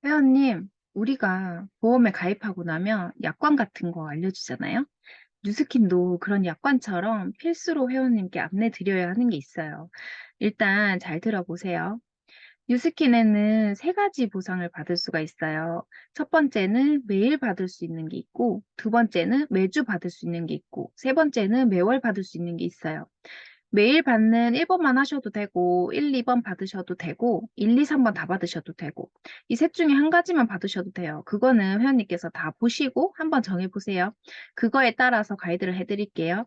회원님, 우리가 보험에 가입하고 나면 약관 같은 거 알려주잖아요? 뉴스킨도 그런 약관처럼 필수로 회원님께 안내 드려야 하는 게 있어요. 일단 잘 들어보세요. 뉴스킨에는 세 가지 보상을 받을 수가 있어요. 첫 번째는 매일 받을 수 있는 게 있고, 두 번째는 매주 받을 수 있는 게 있고, 세 번째는 매월 받을 수 있는 게 있어요. 매일 받는 1번만 하셔도 되고, 1, 2번 받으셔도 되고, 1, 2, 3번 다 받으셔도 되고, 이 셋 중에 한 가지만 받으셔도 돼요. 그거는 회원님께서 다 보시고 한번 정해보세요. 그거에 따라서 가이드를 해드릴게요.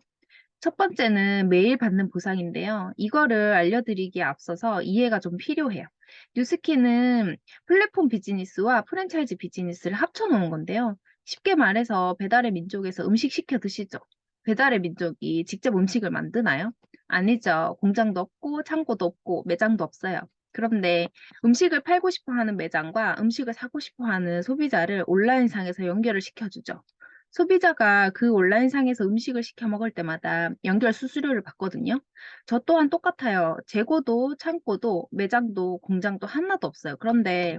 첫 번째는 매일 받는 보상인데요. 이거를 알려드리기에 앞서서 이해가 좀 필요해요. 뉴스키는 플랫폼 비즈니스와 프랜차이즈 비즈니스를 합쳐놓은 건데요. 쉽게 말해서 배달의 민족에서 음식 시켜 드시죠. 배달의 민족이 직접 음식을 만드나요? 아니죠. 공장도 없고 창고도 없고 매장도 없어요. 그런데 음식을 팔고 싶어 하는 매장과 음식을 사고 싶어 하는 소비자를 온라인상에서 연결을 시켜주죠. 소비자가 그 온라인상에서 음식을 시켜 먹을 때마다 연결 수수료를 받거든요. 저 또한 똑같아요. 재고도 창고도 매장도 공장도 하나도 없어요. 그런데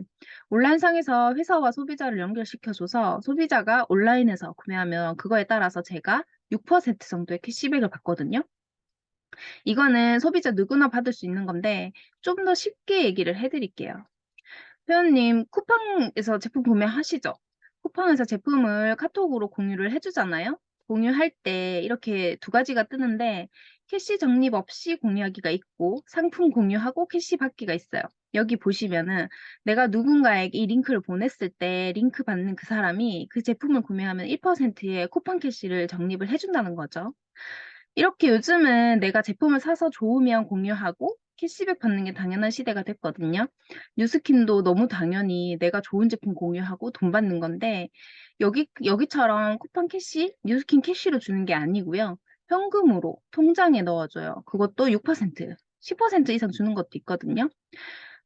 온라인상에서 회사와 소비자를 연결시켜줘서 소비자가 온라인에서 구매하면 그거에 따라서 제가 6% 정도의 캐시백을 받거든요. 이거는 소비자 누구나 받을 수 있는 건데 좀 더 쉽게 얘기를 해드릴게요. 회원님, 쿠팡에서 제품 구매하시죠? 쿠팡에서 제품을 카톡으로 공유를 해주잖아요? 공유할 때 이렇게 두 가지가 뜨는데, 캐시 적립 없이 공유하기가 있고, 상품 공유하고 캐시 받기가 있어요. 여기 보시면은 내가 누군가에게 이 링크를 보냈을 때 링크 받는 그 사람이 그 제품을 구매하면 1%의 쿠팡 캐시를 적립을 해준다는 거죠. 이렇게 요즘은 내가 제품을 사서 좋으면 공유하고 캐시백 받는 게 당연한 시대가 됐거든요. 뉴스킨도 너무 당연히 내가 좋은 제품 공유하고 돈 받는 건데, 여기처럼 쿠팡 캐시, 뉴스킨 캐시로 주는 게 아니고요. 현금으로 통장에 넣어줘요. 그것도 6%, 10% 이상 주는 것도 있거든요.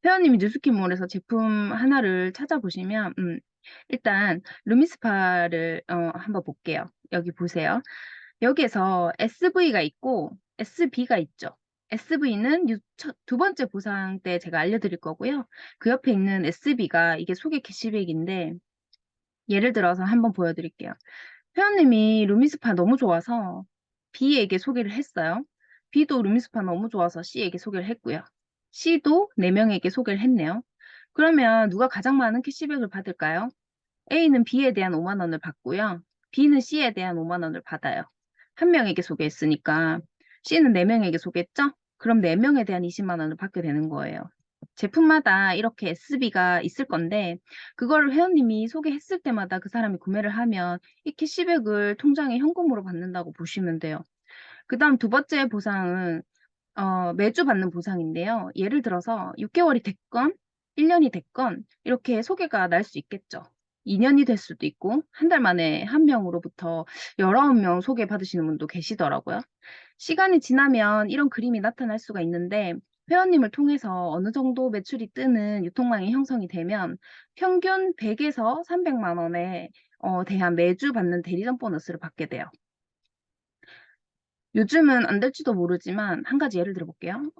회원님이 뉴스킨몰에서 제품 하나를 찾아보시면, 일단 루미스파를 한번 볼게요. 여기 보세요. 여기에서 SV가 있고 SB가 있죠. SV는 두 번째 보상 때 제가 알려드릴 거고요. 그 옆에 있는 SB가 이게 소개 캐시백인데 예를 들어서 한번 보여드릴게요. 회원님이 루미스파 너무 좋아서 B에게 소개를 했어요. B도 루미스파 너무 좋아서 C에게 소개를 했고요. C도 4명에게 소개를 했네요. 그러면 누가 가장 많은 캐시백을 받을까요? A는 B에 대한 5만 원을 받고요. B는 C에 대한 5만 원을 받아요. 한 명에게 소개했으니까 C는 4명에게 소개했죠? 그럼 4명에 대한 20만 원을 받게 되는 거예요. 제품마다 이렇게 SB가 있을 건데 그거를 회원님이 소개했을 때마다 그 사람이 구매를 하면 이 캐시백을 통장에 현금으로 받는다고 보시면 돼요. 그 다음 두 번째 보상은 매주 받는 보상인데요. 예를 들어서 6개월이 됐건 1년이 됐건 이렇게 소개가 날 수 있겠죠. 2년이 될 수도 있고 한 달 만에 한 명으로부터 19명 소개받으시는 분도 계시더라고요. 시간이 지나면 이런 그림이 나타날 수가 있는데 회원님을 통해서 어느 정도 매출이 뜨는 유통망이 형성이 되면 평균 100에서 300만 원에 대한 매주 받는 대리점 보너스를 받게 돼요. 요즘은 안 될지도 모르지만 한 가지 예를 들어볼게요.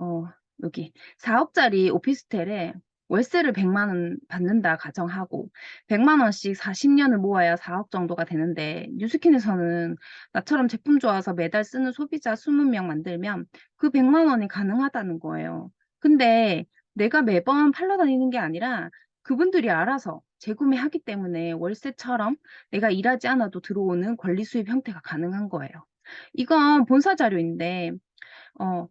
여기 4억짜리 오피스텔에 월세를 100만 원 받는다 가정하고 100만 원씩 40년을 모아야 4억 정도가 되는데 뉴스킨에서는 나처럼 제품 좋아서 매달 쓰는 소비자 20명 만들면 그 100만 원이 가능하다는 거예요. 근데 내가 매번 팔러 다니는 게 아니라 그분들이 알아서 재구매하기 때문에 월세처럼 내가 일하지 않아도 들어오는 권리 수입 형태가 가능한 거예요. 이건 본사 자료인데,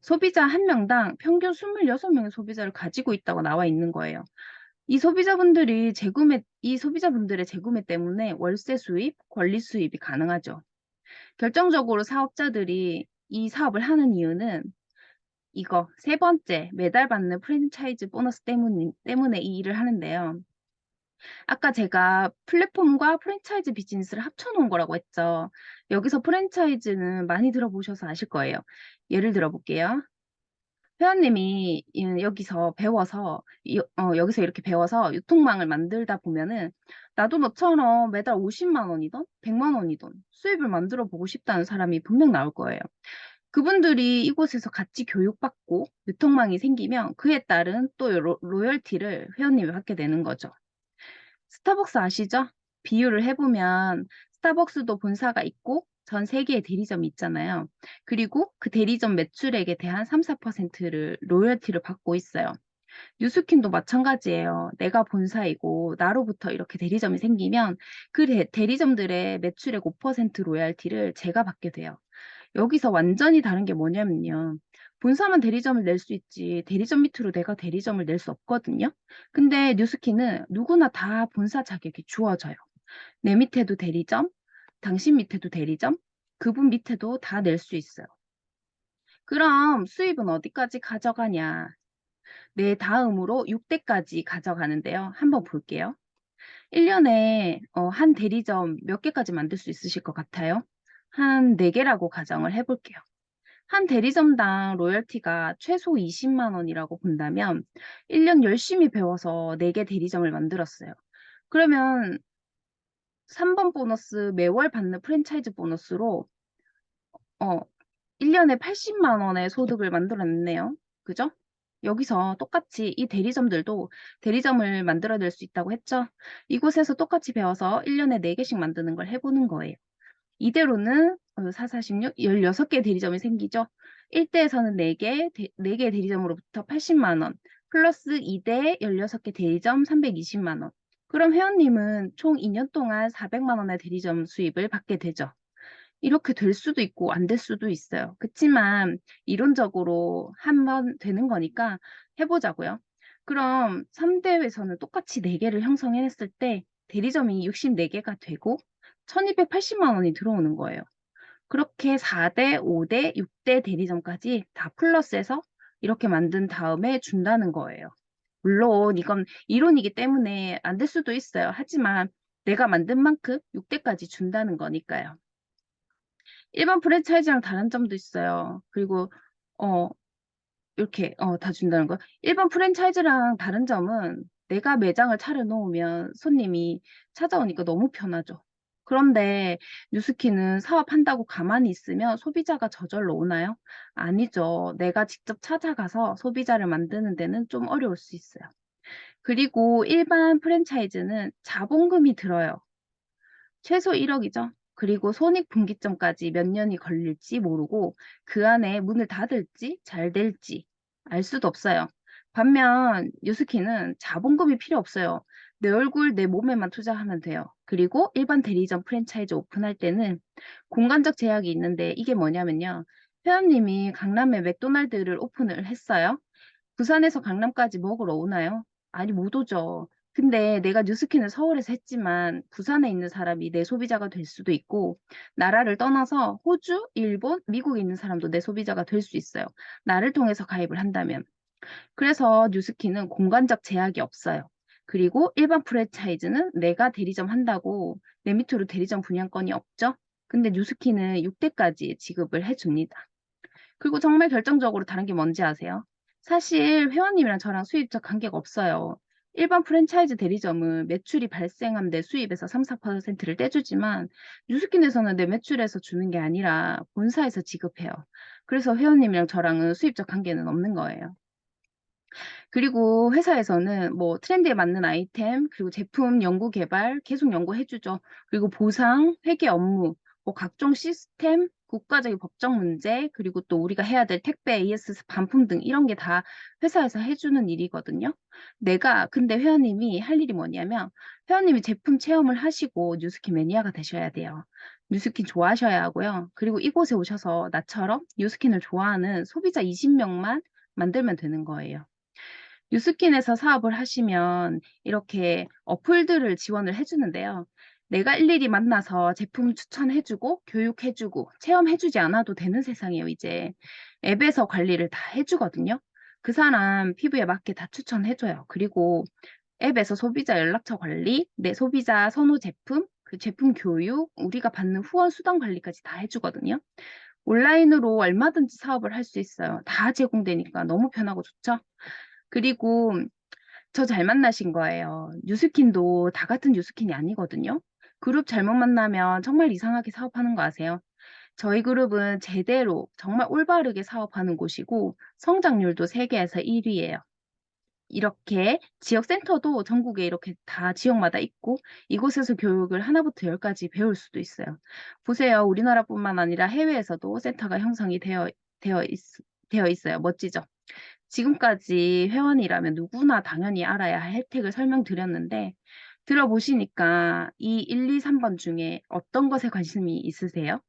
소비자 한 명당 평균 26명의 소비자를 가지고 있다고 나와 있는 거예요. 이 소비자분들의 재구매 때문에 월세 수입, 권리 수입이 가능하죠. 결정적으로 사업자들이 이 사업을 하는 이유는 이거 세 번째, 매달 받는 프랜차이즈 보너스 때문에 이 일을 하는데요. 아까 제가 플랫폼과 프랜차이즈 비즈니스를 합쳐놓은 거라고 했죠. 여기서 프랜차이즈는 많이 들어보셔서 아실 거예요. 예를 들어볼게요. 회원님이 여기서 배워서, 여기서 이렇게 배워서 유통망을 만들다 보면은 나도 너처럼 매달 50만 원이든 100만 원이든 수입을 만들어 보고 싶다는 사람이 분명 나올 거예요. 그분들이 이곳에서 같이 교육받고 유통망이 생기면 그에 따른 또 로열티를 회원님이 받게 되는 거죠. 스타벅스 아시죠? 비유를 해보면 스타벅스도 본사가 있고 전 세계에 대리점이 있잖아요. 그리고 그 대리점 매출액에 대한 3, 4%를 로열티를 받고 있어요. 뉴스킨도 마찬가지예요. 내가 본사이고 나로부터 이렇게 대리점이 생기면 그 대리점들의 매출액 5% 로열티를 제가 받게 돼요. 여기서 완전히 다른 게 뭐냐면요. 본사만 대리점을 낼 수 있지 대리점 밑으로 내가 대리점을 낼 수 없거든요. 근데 뉴스킨은 누구나 다 본사 자격이 주어져요. 내 밑에도 대리점, 당신 밑에도 대리점, 그분 밑에도 다 낼 수 있어요. 그럼 수입은 어디까지 가져가냐? 네, 다음으로 6대까지 가져가는데요. 한번 볼게요. 1년에 한 대리점 몇 개까지 만들 수 있으실 것 같아요? 한 4개라고 가정을 해볼게요. 한 대리점당 로열티가 최소 20만 원이라고 본다면 1년 열심히 배워서 4개 대리점을 만들었어요. 그러면 3번 보너스 매월 받는 프랜차이즈 보너스로 어 1년에 80만 원의 소득을 만들어냈네요. 그죠? 여기서 똑같이 이 대리점들도 대리점을 만들어낼 수 있다고 했죠. 이곳에서 똑같이 배워서 1년에 4개씩 만드는 걸 해보는 거예요. 이대로는 4, 46, 16개 대리점이 생기죠. 1대에서는 4개, 4개 대리점으로부터 80만 원, 플러스 2대 16개 대리점 320만 원. 그럼 회원님은 총 2년 동안 400만 원의 대리점 수입을 받게 되죠. 이렇게 될 수도 있고 안 될 수도 있어요. 그치만 이론적으로 한번 되는 거니까 해보자고요. 그럼 3대에서는 똑같이 4개를 형성해냈을 때 대리점이 64개가 되고 1280만 원이 들어오는 거예요. 그렇게 4대, 5대, 6대 대리점까지 다 플러스해서 이렇게 만든 다음에 준다는 거예요. 물론 이건 이론이기 때문에 안 될 수도 있어요. 하지만 내가 만든 만큼 6대까지 준다는 거니까요. 일반 프랜차이즈랑 다른 점도 있어요. 그리고 어 이렇게 다 준다는 거. 일반 프랜차이즈랑 다른 점은 내가 매장을 차려놓으면 손님이 찾아오니까 너무 편하죠. 그런데 뉴스키는 사업한다고 가만히 있으면 소비자가 저절로 오나요? 아니죠. 내가 직접 찾아가서 소비자를 만드는 데는 좀 어려울 수 있어요. 그리고 일반 프랜차이즈는 자본금이 들어요. 최소 1억이죠. 그리고 손익분기점까지 몇 년이 걸릴지 모르고 그 안에 문을 닫을지 잘 될지 알 수도 없어요. 반면 뉴스키는 자본금이 필요 없어요. 내 얼굴, 내 몸에만 투자하면 돼요. 그리고 일반 대리점 프랜차이즈 오픈할 때는 공간적 제약이 있는데 이게 뭐냐면요. 회원님이 강남에 맥도날드를 오픈을 했어요. 부산에서 강남까지 먹으러 오나요? 아니, 못 오죠. 근데 내가 뉴스킨을 서울에서 했지만 부산에 있는 사람이 내 소비자가 될 수도 있고, 나라를 떠나서 호주, 일본, 미국에 있는 사람도 내 소비자가 될 수 있어요. 나를 통해서 가입을 한다면. 그래서 뉴스킨은 공간적 제약이 없어요. 그리고 일반 프랜차이즈는 내가 대리점 한다고 내 밑으로 대리점 분양권이 없죠. 근데 뉴스킨은 6대까지 지급을 해줍니다. 그리고 정말 결정적으로 다른 게 뭔지 아세요? 사실 회원님이랑 저랑 수입적 관계가 없어요. 일반 프랜차이즈 대리점은 매출이 발생한 내 수입에서 3, 4%를 떼주지만 뉴스킨에서는 내 매출에서 주는 게 아니라 본사에서 지급해요. 그래서 회원님이랑 저랑은 수입적 관계는 없는 거예요. 그리고 회사에서는 뭐 트렌드에 맞는 아이템, 그리고 제품 연구 개발 계속 연구해주죠. 그리고 보상, 회계 업무, 뭐 각종 시스템, 국가적인 법적 문제, 그리고 또 우리가 해야 될 택배, AS 반품 등 이런 게 다 회사에서 해주는 일이거든요. 내가 근데 회원님이 할 일이 뭐냐면 회원님이 제품 체험을 하시고 뉴스킨 매니아가 되셔야 돼요. 뉴스킨 좋아하셔야 하고요. 그리고 이곳에 오셔서 나처럼 뉴스킨을 좋아하는 소비자 20명만 만들면 되는 거예요. 뉴스킨에서 사업을 하시면 이렇게 어플들을 지원을 해 주는데요. 내가 일일이 만나서 제품 추천해 주고 교육해 주고 체험해 주지 않아도 되는 세상이에요, 이제. 앱에서 관리를 다 해 주거든요. 그 사람 피부에 맞게 다 추천해 줘요. 그리고 앱에서 소비자 연락처 관리, 내 소비자 선호 제품, 그 제품 교육, 우리가 받는 후원 수당 관리까지 다 해 주거든요. 온라인으로 얼마든지 사업을 할 수 있어요. 다 제공되니까 너무 편하고 좋죠. 그리고 저 잘 만나신 거예요. 뉴스킨도 다 같은 뉴스킨이 아니거든요. 그룹 잘못 만나면 정말 이상하게 사업하는 거 아세요? 저희 그룹은 제대로 정말 올바르게 사업하는 곳이고 성장률도 세계에서 1위예요. 이렇게 지역 센터도 전국에 이렇게 다 지역마다 있고 이곳에서 교육을 하나부터 10 까지 배울 수도 있어요. 보세요. 우리나라뿐만 아니라 해외에서도 센터가 형성이 되어 있 되어 있어요. 멋지죠? 지금까지 회원이라면 누구나 당연히 알아야 할 혜택을 설명드렸는데 들어보시니까 이 1, 2, 3번 중에 어떤 것에 관심이 있으세요?